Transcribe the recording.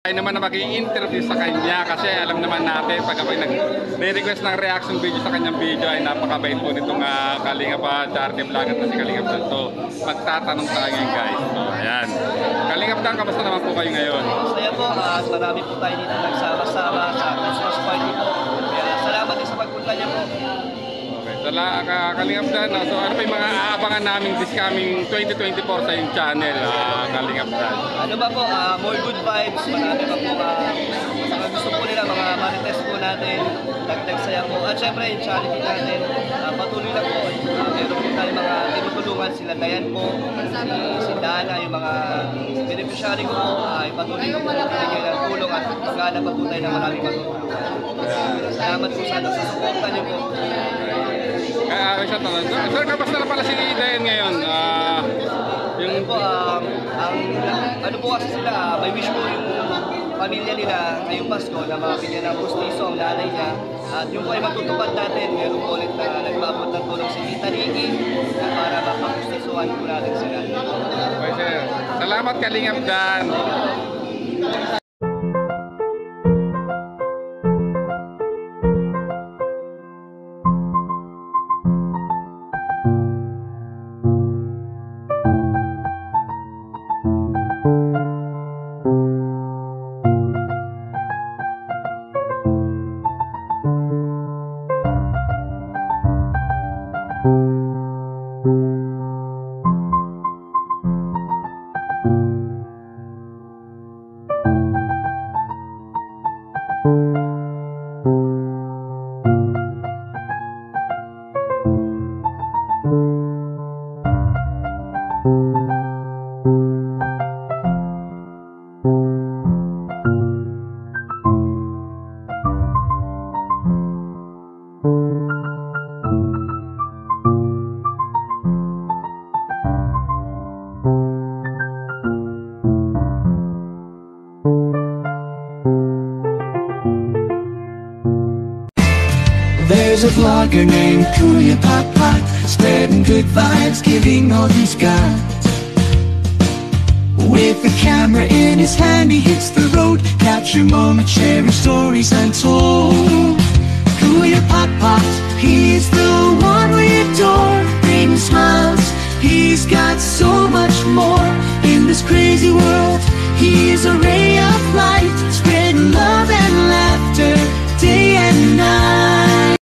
Tayo naman na mag-i-interview sa kanya kasi alam naman natin pag ako nag-request ng reaction video sa kanyang video ay napakabait po nitong Kalingap Charity Vlogger na si Kalingap Dan. So magtatanong tayo ngayon guys. So ayan. Kalingap Dan, kamusta naman po kayo ngayon? Masaya po, marami po tayo dito nagsama-sama sa Christmas party po. Kaya salamat din sa pagpunta niya po. So Kalingap Dan, so ano pa yung mga aabangan namin this coming 2024 sa yung channel Kalingap Dan? Ano ba po, more good vibes, marami pa po mga gusto po nila, mga marites po natin, dagdag saya po. At syempre yung charity natin, patuloy lang po. Meron po tayo mga tinutulungan, sila Dayan po, si Dana, yung mga beneficiary ko po, ay patuloy po binigyan ng tulong at maghanap pa po tayo ng maraming matutulungan. Salamat po sa suporta niyo po. Sir, kamusta na pala si Dayan ngayon? Yung po, ano po kasi sila, may wish po yung pamilya nila ngayong Pasko na mabigyan ng pustiso ang nanay niya. At yung po ay matutupad natin, meron po ulit na nagpapot ng tulong si Tita Nikki para mapapustisuhan po natin sila. Okay, sir. Salamat Kalingap Dan. There's a vlogger named Kuya Pot, spreading good vibes, giving all he's got. With a camera in his hand, he hits the road, capture moments, sharing stories untold. Kuya Pot, he's the one we adore, bringing smiles. He's got so much more in this crazy world. He is a